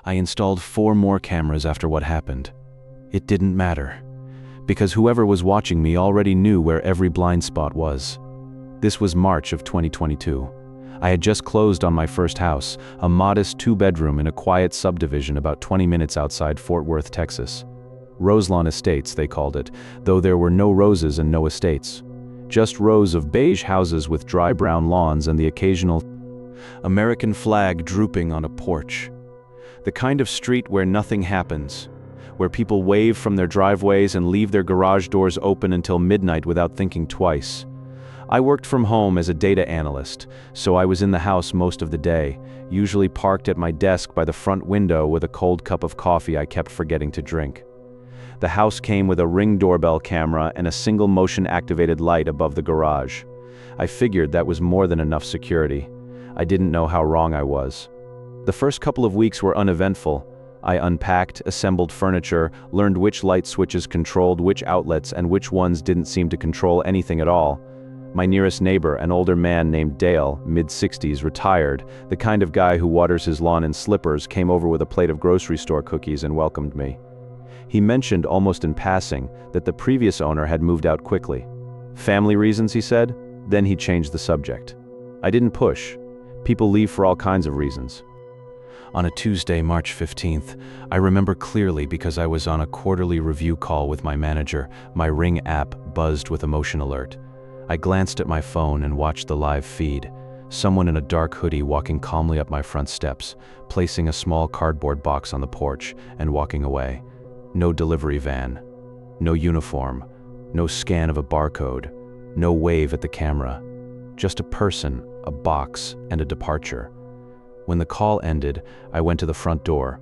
I installed 4 more cameras after what happened. It didn't matter, because whoever was watching me already knew where every blind spot was. This was March of 2022. I had just closed on my first house, a modest 2-bedroom in a quiet subdivision about 20 minutes outside Fort Worth, Texas. Roselawn Estates, they called it, though there were no roses and no estates. Just rows of beige houses with dry brown lawns and the occasional American flag drooping on a porch. The kind of street where nothing happens, where people wave from their driveways and leave their garage doors open until midnight without thinking twice. I worked from home as a data analyst, so I was in the house most of the day, usually parked at my desk by the front window with a cold cup of coffee I kept forgetting to drink. The house came with a Ring doorbell camera and a single motion-activated light above the garage. I figured that was more than enough security. I didn't know how wrong I was. The first couple of weeks were uneventful. I unpacked, assembled furniture, learned which light switches controlled which outlets and which ones didn't seem to control anything at all. My nearest neighbor, an older man named Dale, mid-60s, retired, the kind of guy who waters his lawn in slippers, came over with a plate of grocery store cookies and welcomed me. He mentioned, almost in passing, that the previous owner had moved out quickly. Family reasons, he said. Then he changed the subject. I didn't push. People leave for all kinds of reasons. On a Tuesday, March 15th, I remember clearly because I was on a quarterly review call with my manager. My Ring app buzzed with a motion alert. I glanced at my phone and watched the live feed. Someone in a dark hoodie walking calmly up my front steps, placing a small cardboard box on the porch and walking away. No delivery van, no uniform, no scan of a barcode, no wave at the camera. Just a person, a box, and a departure. When the call ended, I went to the front door.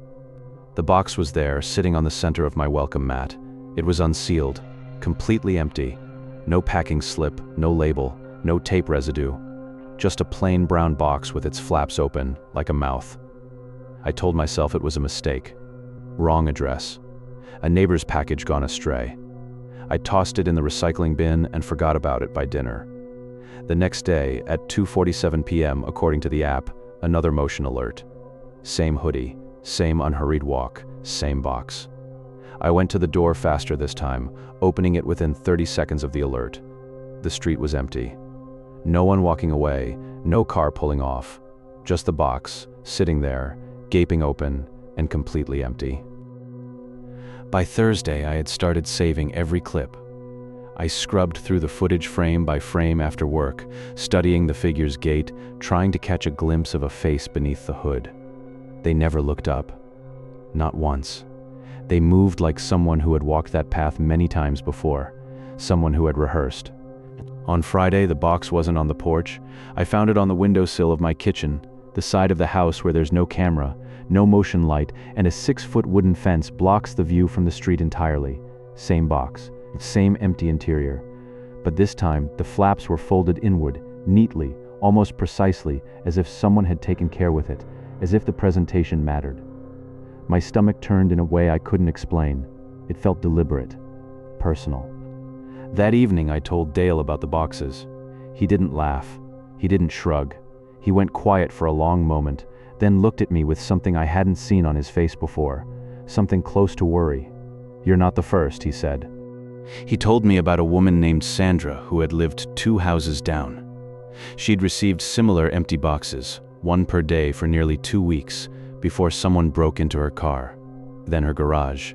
The box was there, sitting on the center of my welcome mat. It was unsealed, completely empty. No packing slip, no label, no tape residue. Just a plain brown box with its flaps open, like a mouth. I told myself it was a mistake. Wrong address. A neighbor's package gone astray. I tossed it in the recycling bin and forgot about it by dinner. The next day, at 2:47 p.m., according to the app, another motion alert. Same hoodie, same unhurried walk, same box. I went to the door faster this time, opening it within 30 seconds of the alert. The street was empty. No one walking away, no car pulling off. Just the box, sitting there, gaping open and completely empty. By Thursday, I had started saving every clip. I scrubbed through the footage frame by frame after work, studying the figure's gait, trying to catch a glimpse of a face beneath the hood. They never looked up. Not once. They moved like someone who had walked that path many times before, someone who had rehearsed. On Friday, the box wasn't on the porch. I found it on the windowsill of my kitchen, the side of the house where there's no camera, no motion light, and a 6-foot wooden fence blocks the view from the street entirely. Same box, same empty interior. But this time, the flaps were folded inward, neatly, almost precisely, as if someone had taken care with it, as if the presentation mattered. My stomach turned in a way I couldn't explain. It felt deliberate, personal. That evening I told Dale about the boxes. He didn't laugh. He didn't shrug. He went quiet for a long moment, then looked at me with something I hadn't seen on his face before, something close to worry. "You're not the first," he said. He told me about a woman named Sandra who had lived 2 houses down. She'd received similar empty boxes, one per day for nearly 2 weeks, before someone broke into her car, then her garage.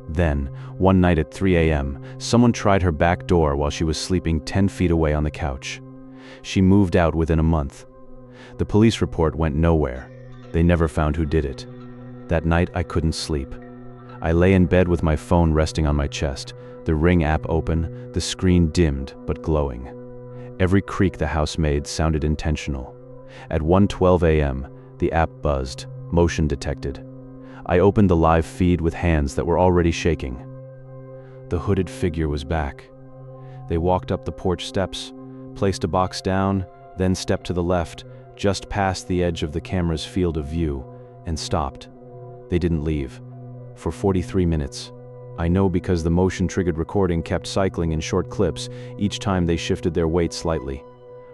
Then, one night at 3 a.m., someone tried her back door while she was sleeping 10 feet away on the couch. She moved out within a month. The police report went nowhere. They never found who did it. That night I couldn't sleep. I lay in bed with my phone resting on my chest, the Ring app open, the screen dimmed but glowing. Every creak the house made sounded intentional. At 1:12 a.m., the app buzzed. Motion detected. I opened the live feed with hands that were already shaking. The hooded figure was back. They walked up the porch steps, placed a box down, then stepped to the left, just past the edge of the camera's field of view, and stopped. They didn't leave. For 43 minutes. I know because the motion-triggered recording kept cycling in short clips, each time they shifted their weight slightly.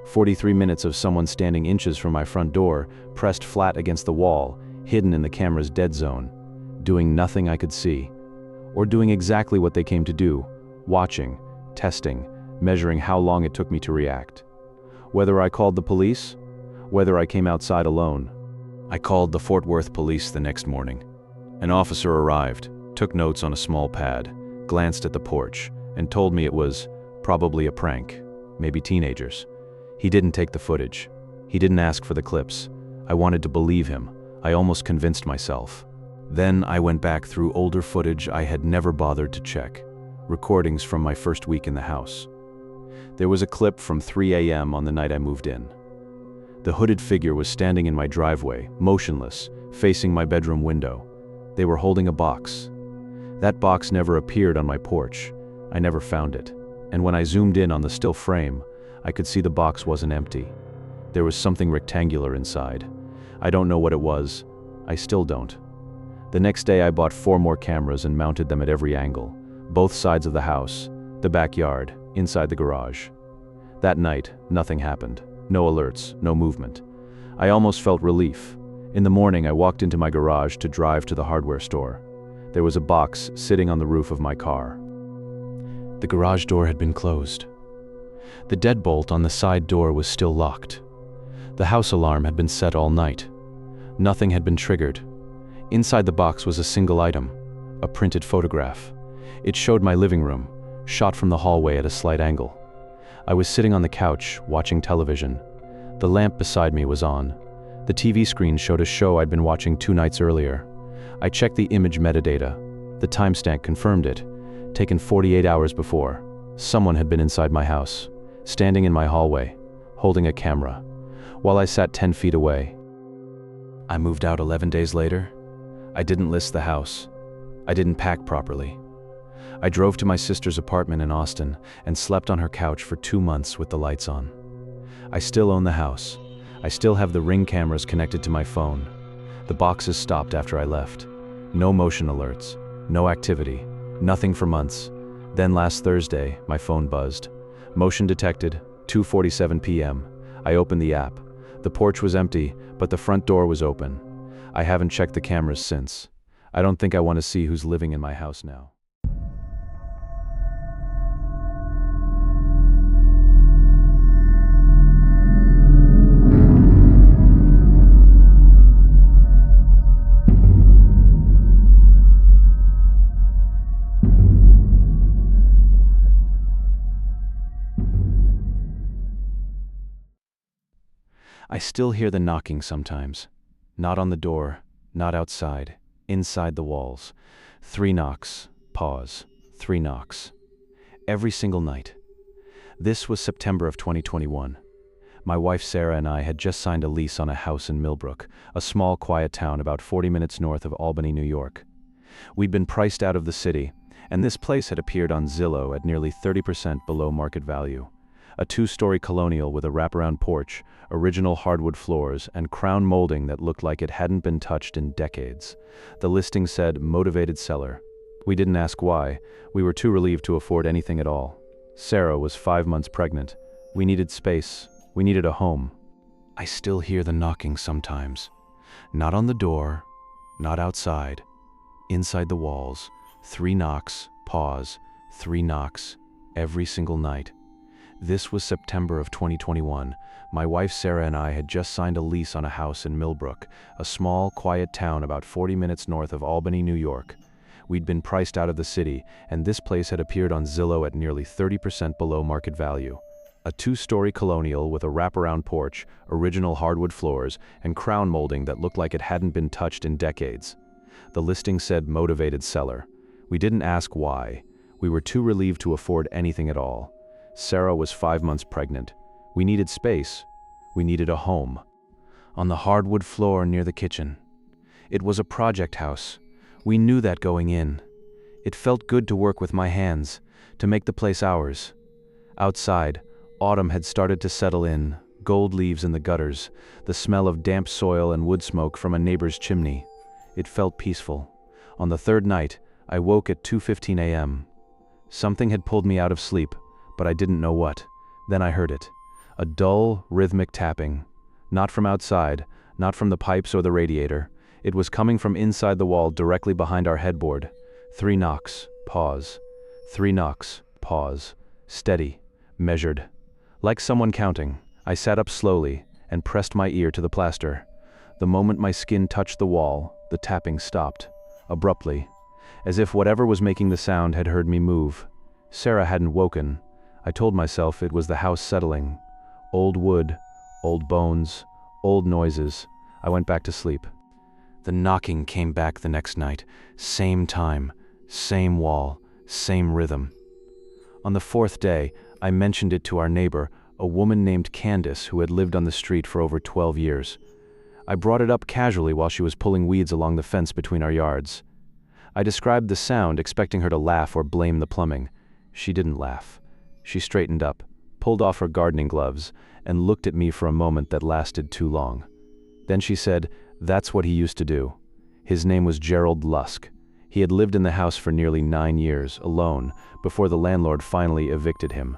43 minutes of someone standing inches from my front door, pressed flat against the wall, hidden in the camera's dead zone, doing nothing I could see, or doing exactly what they came to do, watching, testing, measuring how long it took me to react. Whether I called the police, whether I came outside alone. I called the Fort Worth police the next morning. An officer arrived, took notes on a small pad, glanced at the porch, and told me it was probably a prank, maybe teenagers. He didn't take the footage. He didn't ask for the clips. I wanted to believe him. I almost convinced myself. Then I went back through older footage I had never bothered to check, recordings from my first week in the house. There was a clip from 3 a.m. on the night I moved in. The hooded figure was standing in my driveway, motionless, facing my bedroom window. They were holding a box. That box never appeared on my porch. I never found it. And when I zoomed in on the still frame, I could see the box wasn't empty. There was something rectangular inside. I don't know what it was. I still don't. The next day I bought 4 more cameras and mounted them at every angle, both sides of the house, the backyard, inside the garage. That night, nothing happened. No alerts, no movement. I almost felt relief. In the morning, I walked into my garage to drive to the hardware store. There was a box sitting on the roof of my car. The garage door had been closed. The deadbolt on the side door was still locked. The house alarm had been set all night. Nothing had been triggered. Inside the box was a single item, a printed photograph. It showed my living room, shot from the hallway at a slight angle. I was sitting on the couch, watching television. The lamp beside me was on. The TV screen showed a show I'd been watching 2 nights earlier. I checked the image metadata. The timestamp confirmed it, taken 48 hours before. Someone had been inside my house, standing in my hallway, holding a camera, while I sat 10 feet away. I moved out 11 days later. I didn't list the house. I didn't pack properly. I drove to my sister's apartment in Austin and slept on her couch for 2 months with the lights on. I still own the house. I still have the Ring cameras connected to my phone. The boxes stopped after I left. No motion alerts, no activity, nothing for months. Then last Thursday, my phone buzzed. Motion detected, 2:47 p.m. I opened the app. The porch was empty, but the front door was open. I haven't checked the cameras since. I don't think I want to see who's living in my house now. I still hear the knocking sometimes. Not on the door, not outside, inside the walls. 3 knocks, pause, 3 knocks. Every single night. This was September of 2021. My wife Sarah and I had just signed a lease on a house in Millbrook, a small quiet town about 40 minutes north of Albany, New York. We'd been priced out of the city, and this place had appeared on Zillow at nearly 30% below market value. A 2-story colonial with a wraparound porch, original hardwood floors, and crown molding that looked like it hadn't been touched in decades. The listing said, "Motivated seller." We didn't ask why. We were too relieved to afford anything at all. Sarah was 5 months pregnant. We needed space. We needed a home. I still hear the knocking sometimes. Not on the door, not outside. Inside the walls. 3 knocks, pause, 3 knocks, every single night. This was September of 2021. My wife Sarah and I had just signed a lease on a house in Millbrook, a small, quiet town about 40 minutes north of Albany, New York. We'd been priced out of the city, and this place had appeared on Zillow at nearly 30% below market value. A 2-story colonial with a wraparound porch, original hardwood floors, and crown molding that looked like it hadn't been touched in decades. The listing said, "Motivated seller." We didn't ask why. We were too relieved to afford anything at all. Sarah was 5 months pregnant. We needed space. We needed a home. On the hardwood floor near the kitchen. It was a project house. We knew that going in. It felt good to work with my hands, to make the place ours. Outside, autumn had started to settle in, gold leaves in the gutters, the smell of damp soil and wood smoke from a neighbor's chimney. It felt peaceful. On the 3rd night, I woke at 2:15 a.m. Something had pulled me out of sleep, but I didn't know what. Then I heard it. A dull, rhythmic tapping. Not from outside, not from the pipes or the radiator. It was coming from inside the wall directly behind our headboard. 3 knocks, pause. 3 knocks, pause. Steady, measured. Like someone counting, I sat up slowly and pressed my ear to the plaster. The moment my skin touched the wall, the tapping stopped, abruptly, as if whatever was making the sound had heard me move. Sarah hadn't woken. I told myself it was the house settling. Old wood, old bones, old noises. I went back to sleep. The knocking came back the next night. Same time, same wall, same rhythm. On the 4th day, I mentioned it to our neighbor, a woman named Candace who had lived on the street for over 12 years. I brought it up casually while she was pulling weeds along the fence between our yards. I described the sound, expecting her to laugh or blame the plumbing. She didn't laugh. She straightened up, pulled off her gardening gloves, and looked at me for a moment that lasted too long. Then she said, "That's what he used to do." His name was Gerald Lusk. He had lived in the house for nearly 9 years, alone, before the landlord finally evicted him.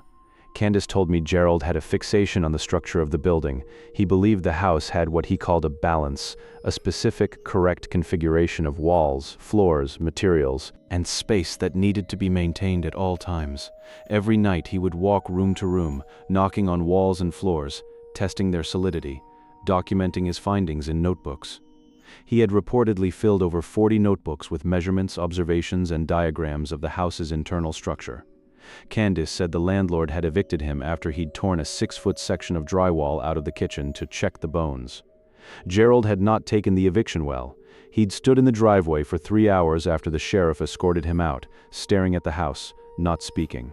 Candace told me Gerald had a fixation on the structure of the building. He believed the house had what he called a balance, a specific, correct configuration of walls, floors, materials, and space that needed to be maintained at all times. Every night he would walk room to room, knocking on walls and floors, testing their solidity, documenting his findings in notebooks. He had reportedly filled over 40 notebooks with measurements, observations, and diagrams of the house's internal structure. Candace said the landlord had evicted him after he'd torn a 6-foot section of drywall out of the kitchen to check the bones. Gerald had not taken the eviction well. He'd stood in the driveway for 3 hours after the sheriff escorted him out, staring at the house, not speaking.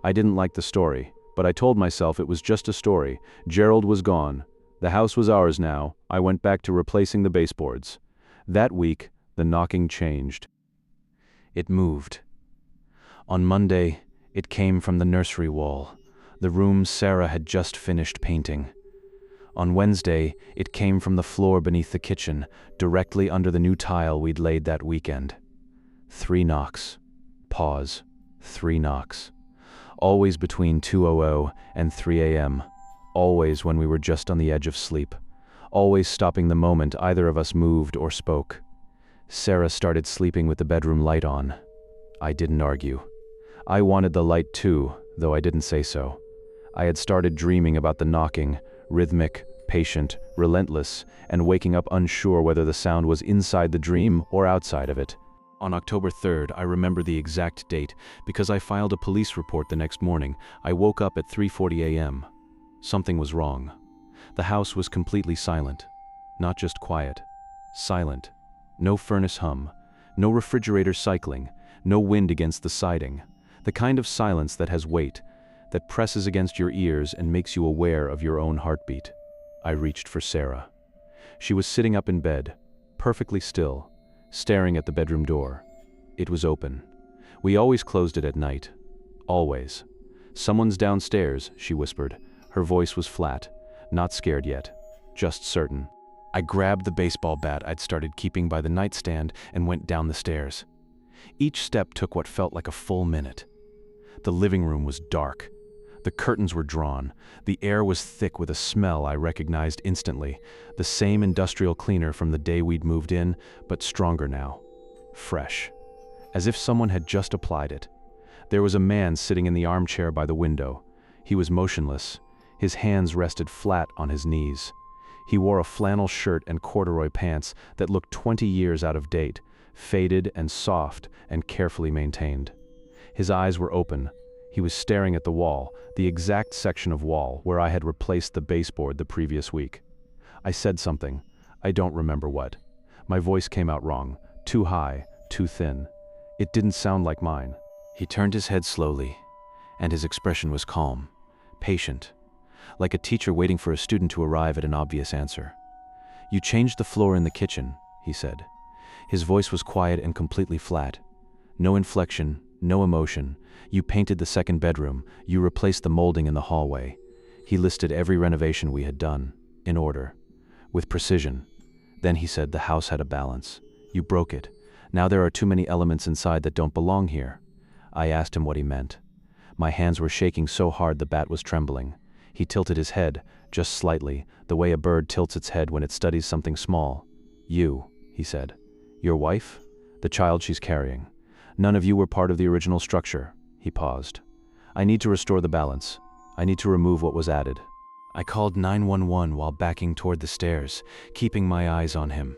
I didn't like the story, but I told myself it was just a story. Gerald was gone. The house was ours now. I went back to replacing the baseboards. That week, the knocking changed. It moved. On Monday, it came from the nursery wall, the room Sarah had just finished painting. On Wednesday, it came from the floor beneath the kitchen, directly under the new tile we'd laid that weekend. 3 knocks. Pause. 3 knocks. Always between 2:00 and 3 a.m. Always when we were just on the edge of sleep. Always stopping the moment either of us moved or spoke. Sarah started sleeping with the bedroom light on. I didn't argue. I wanted the light too, though I didn't say so. I had started dreaming about the knocking, rhythmic, patient, relentless, and waking up unsure whether the sound was inside the dream or outside of it. On October 3rd, I remember the exact date because I filed a police report the next morning. I woke up at 3:40 a.m. Something was wrong. The house was completely silent. Not just quiet. Silent. No furnace hum. No refrigerator cycling. No wind against the siding. The kind of silence that has weight, that presses against your ears and makes you aware of your own heartbeat. I reached for Sarah. She was sitting up in bed, perfectly still, staring at the bedroom door. It was open. We always closed it at night. Always. "Someone's downstairs," she whispered. Her voice was flat, not scared yet, just certain. I grabbed the baseball bat I'd started keeping by the nightstand and went down the stairs. Each step took what felt like a full minute. The living room was dark. The curtains were drawn. The air was thick with a smell I recognized instantly, the same industrial cleaner from the day we'd moved in, but stronger now. Fresh. As if someone had just applied it. There was a man sitting in the armchair by the window. He was motionless. His hands rested flat on his knees. He wore a flannel shirt and corduroy pants that looked 20 years out of date, faded and soft and carefully maintained. His eyes were open. He was staring at the wall, the exact section of wall where I had replaced the baseboard the previous week. I said something. I don't remember what. My voice came out wrong, too high, too thin. It didn't sound like mine. He turned his head slowly, and his expression was calm, patient, like a teacher waiting for a student to arrive at an obvious answer. "You changed the floor in the kitchen," he said. His voice was quiet and completely flat. No inflection, no emotion. "You painted the second bedroom. You replaced the molding in the hallway." He listed every renovation we had done, in order, with precision. Then he said the house had a balance. "You broke it. Now there are too many elements inside that don't belong here." I asked him what he meant. My hands were shaking so hard the bat was trembling. He tilted his head, just slightly, the way a bird tilts its head when it studies something small. "You," he said. "Your wife? The child she's carrying. None of you were part of the original structure." He paused. "I need to restore the balance. I need to remove what was added." I called 911 while backing toward the stairs, keeping my eyes on him.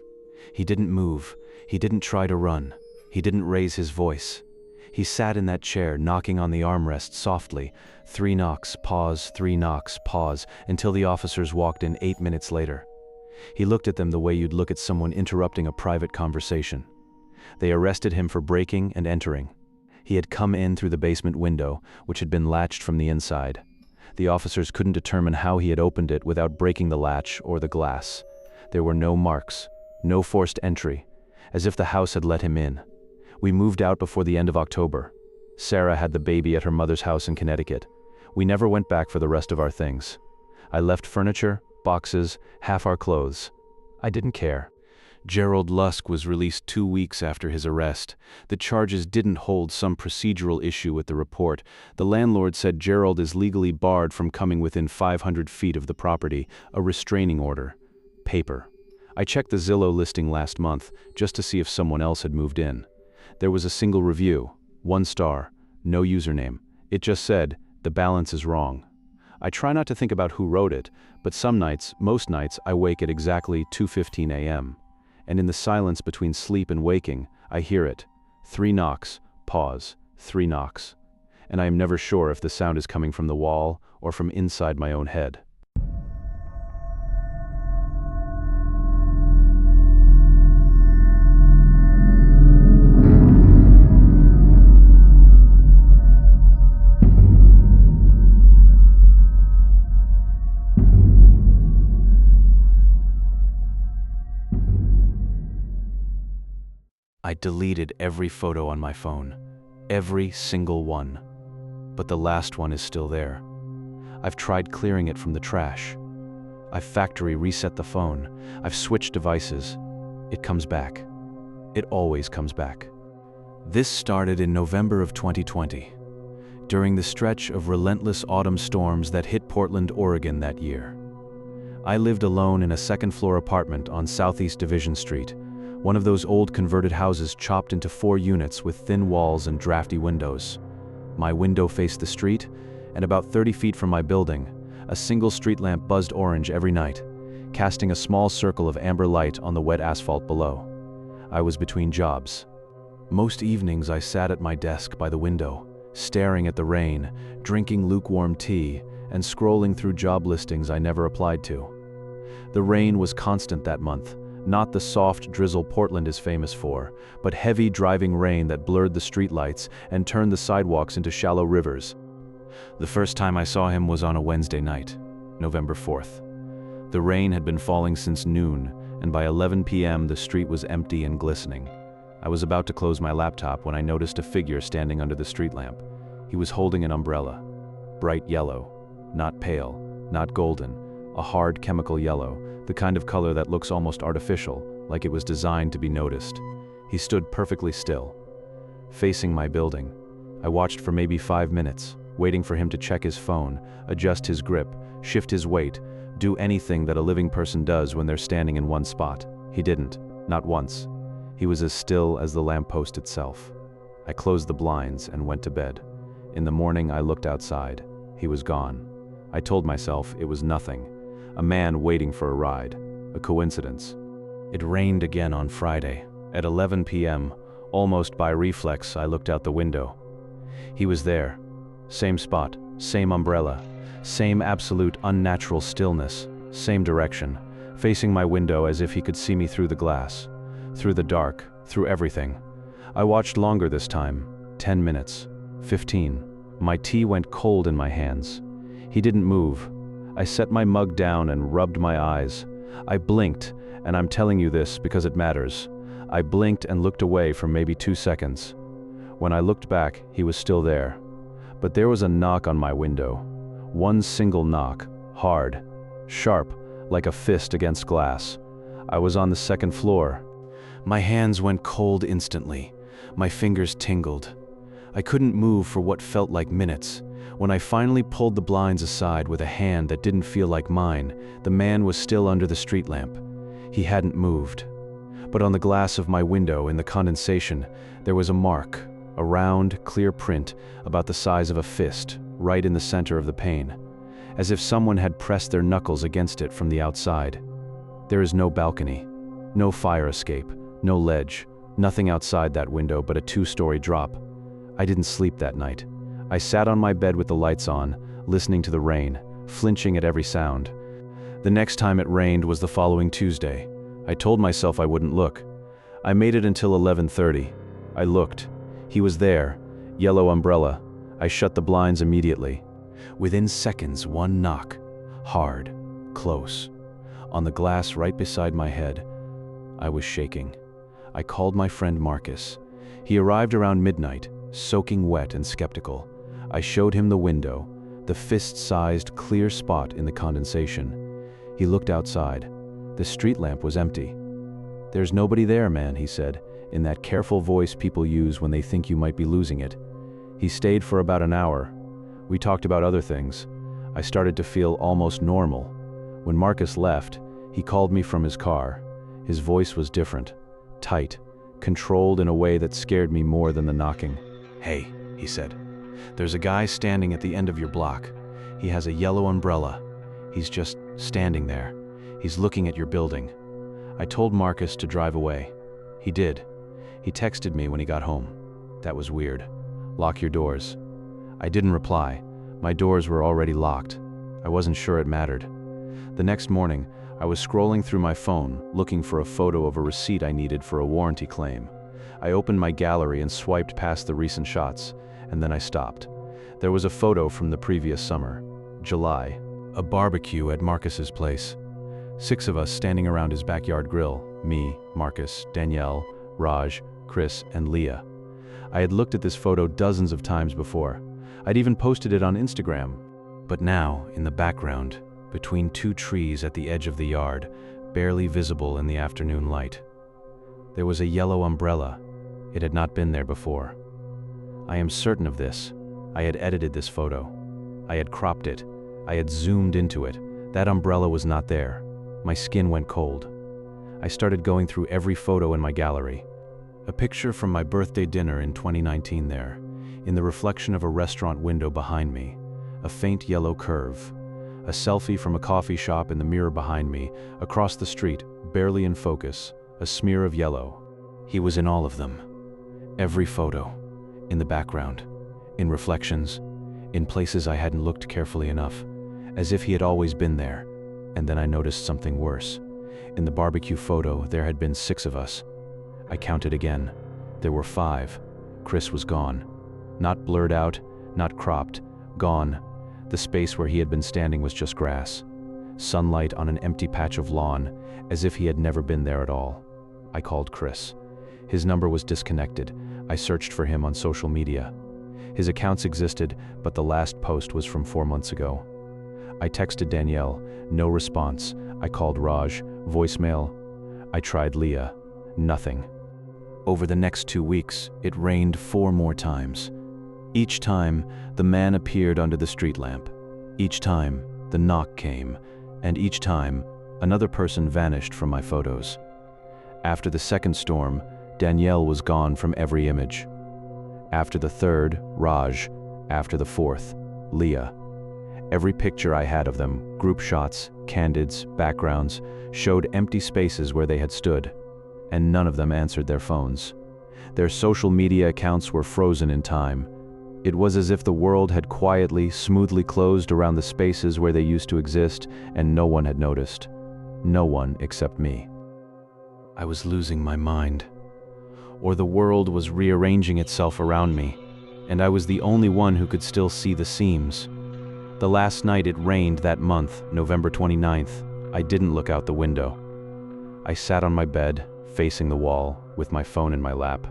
He didn't move. He didn't try to run. He didn't raise his voice. He sat in that chair, knocking on the armrest softly. 3 knocks, pause, 3 knocks, pause, until the officers walked in 8 minutes later. He looked at them the way you'd look at someone interrupting a private conversation. They arrested him for breaking and entering. He had come in through the basement window, which had been latched from the inside. The officers couldn't determine how he had opened it without breaking the latch or the glass. There were no marks, no forced entry, as if the house had let him in. We moved out before the end of October. Sarah had the baby at her mother's house in Connecticut. We never went back for the rest of our things. I left furniture, boxes, half our clothes. I didn't care. Gerald Lusk was released 2 weeks after his arrest. The charges didn't hold some procedural issue with the report. The landlord said Gerald is legally barred from coming within 500 feet of the property, a restraining order. Paper. I checked the Zillow listing last month just to see if someone else had moved in. There was a single review, 1 star, no username. It just said, "The balance is wrong." I try not to think about who wrote it, but some nights, most nights, I wake at exactly 2:15 a.m. And in the silence between sleep and waking, I hear it. 3 knocks, pause, 3 knocks. And I am never sure if the sound is coming from the wall or from inside my own head. I deleted every photo on my phone, every single one. But the last one is still there. I've tried clearing it from the trash. I've factory reset the phone. I've switched devices. It comes back. It always comes back. This started in November of 2020, during the stretch of relentless autumn storms that hit Portland, Oregon that year. I lived alone in a second-floor apartment on Southeast Division Street, one of those old converted houses chopped into 4 units with thin walls and drafty windows. My window faced the street, and about 30 feet from my building, a single street lamp buzzed orange every night, casting a small circle of amber light on the wet asphalt below. I was between jobs. Most evenings I sat at my desk by the window, staring at the rain, drinking lukewarm tea, and scrolling through job listings I never applied to. The rain was constant that month. Not the soft drizzle Portland is famous for, but heavy driving rain that blurred the streetlights and turned the sidewalks into shallow rivers. The first time I saw him was on a Wednesday night, November 4th. The rain had been falling since noon, and by 11 p.m. the street was empty and glistening. I was about to close my laptop when I noticed a figure standing under the street lamp. He was holding an umbrella. Bright yellow, not pale, not golden, a hard chemical yellow, the kind of color that looks almost artificial, like it was designed to be noticed. He stood perfectly still, facing my building. I watched for maybe 5 minutes, waiting for him to check his phone, adjust his grip, shift his weight, do anything that a living person does when they're standing in one spot. He didn't, not once. He was as still as the lamppost itself. I closed the blinds and went to bed. In the morning I looked outside. He was gone. I told myself it was nothing. A man waiting for a ride. A coincidence. It rained again on Friday. At 11 p.m., almost by reflex, I looked out the window. He was there. Same spot, same umbrella, same absolute unnatural stillness, same direction, facing my window as if he could see me through the glass, through the dark, through everything. I watched longer this time, 10 minutes, 15. My tea went cold in my hands. He didn't move. I set my mug down and rubbed my eyes. I blinked, and I'm telling you this because it matters. I blinked and looked away for maybe 2 seconds. When I looked back, he was still there. But there was a knock on my window. One single knock, hard, sharp, like a fist against glass. I was on the 2nd floor. My hands went cold instantly. My fingers tingled. I couldn't move for what felt like minutes. When I finally pulled the blinds aside with a hand that didn't feel like mine, the man was still under the street lamp. He hadn't moved. But on the glass of my window in the condensation, there was a mark, a round, clear print about the size of a fist, right in the center of the pane, as if someone had pressed their knuckles against it from the outside. There is no balcony, no fire escape, no ledge, nothing outside that window but a 2-story drop. I didn't sleep that night. I sat on my bed with the lights on, listening to the rain, flinching at every sound. The next time it rained was the following Tuesday. I told myself I wouldn't look. I made it until 11:30. I looked. He was there, yellow umbrella. I shut the blinds immediately. Within seconds, one knock. Hard, close. On the glass right beside my head. I was shaking. I called my friend Marcus. He arrived around midnight, soaking wet and skeptical. I showed him the window, the fist-sized clear spot in the condensation. He looked outside. The street lamp was empty. "There's nobody there, man," he said, in that careful voice people use when they think you might be losing it. He stayed for about an hour. We talked about other things. I started to feel almost normal. When Marcus left, he called me from his car. His voice was different, tight, controlled in a way that scared me more than the knocking. "Hey," he said, "there's a guy standing at the end of your block. He has a yellow umbrella. He's just standing there. He's looking at your building." I told Marcus to drive away. He did. He texted me when he got home. That was weird. "Lock your doors." I didn't reply. My doors were already locked. I wasn't sure it mattered. The next morning, I was scrolling through my phone, looking for a photo of a receipt I needed for a warranty claim. I opened my gallery and swiped past the recent shots, and then I stopped. There was a photo from the previous summer, July, a barbecue at Marcus's place. 6 of us standing around his backyard grill, me, Marcus, Danielle, Raj, Chris, and Leah. I had looked at this photo dozens of times before. I'd even posted it on Instagram. But now, in the background, between 2 trees at the edge of the yard, barely visible in the afternoon light, there was a yellow umbrella. It had not been there before. I am certain of this. I had edited this photo. I had cropped it. I had zoomed into it. That umbrella was not there. My skin went cold. I started going through every photo in my gallery. A picture from my birthday dinner in 2019 there, in the reflection of a restaurant window behind me, a faint yellow curve. A selfie from a coffee shop in the mirror behind me, across the street, barely in focus, a smear of yellow. He was in all of them. Every photo. In the background. In reflections. In places I hadn't looked carefully enough. As if he had always been there. And then I noticed something worse. In the barbecue photo, there had been 6 of us. I counted again. There were 5. Chris was gone. Not blurred out, not cropped. Gone. The space where he had been standing was just grass. Sunlight on an empty patch of lawn, as if he had never been there at all. I called Chris. His number was disconnected. I searched for him on social media. His accounts existed, but the last post was from 4 months ago. I texted Danielle, no response. I called Raj, voicemail. I tried Leah, nothing. Over the next 2 weeks, it rained 4 more times. Each time, the man appeared under the street lamp. Each time, the knock came, and each time, another person vanished from my photos. After the second storm, Danielle was gone from every image. After the third, Raj. After the fourth, Leah. Every picture I had of them, group shots, candids, backgrounds, showed empty spaces where they had stood, and none of them answered their phones. Their social media accounts were frozen in time. It was as if the world had quietly, smoothly closed around the spaces where they used to exist, and no one had noticed. No one except me. I was losing my mind. Or the world was rearranging itself around me, and I was the only one who could still see the seams. The last night it rained that month, November 29th, I didn't look out the window. I sat on my bed, facing the wall, with my phone in my lap.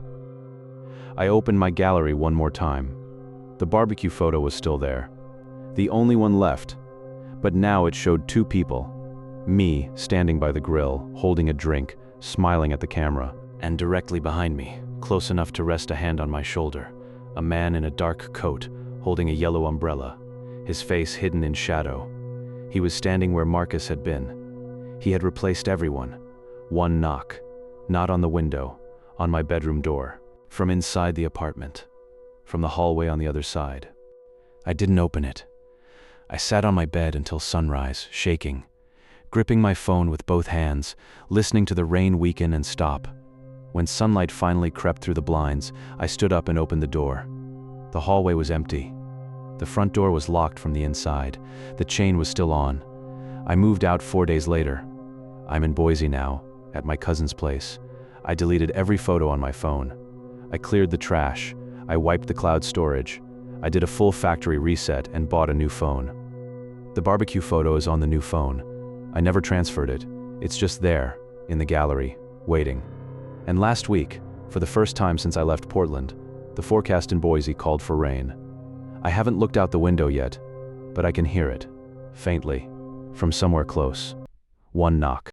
I opened my gallery one more time. The barbecue photo was still there. The only one left. But now it showed 2 people. Me, standing by the grill, holding a drink, smiling at the camera, and directly behind me, close enough to rest a hand on my shoulder, a man in a dark coat, holding a yellow umbrella, his face hidden in shadow. He was standing where Marcus had been. He had replaced everyone. One knock. Not on the window, on my bedroom door, from inside the apartment, from the hallway on the other side. I didn't open it. I sat on my bed until sunrise, shaking, gripping my phone with both hands, listening to the rain weaken and stop. When sunlight finally crept through the blinds, I stood up and opened the door. The hallway was empty. The front door was locked from the inside. The chain was still on. I moved out 4 days later. I'm in Boise now, at my cousin's place. I deleted every photo on my phone. I cleared the trash. I wiped the cloud storage. I did a full factory reset and bought a new phone. The barbecue photo is on the new phone. I never transferred it. It's just there, in the gallery, waiting. And last week, for the first time since I left Portland, the forecast in Boise called for rain. I haven't looked out the window yet, but I can hear it, faintly, from somewhere close. One knock.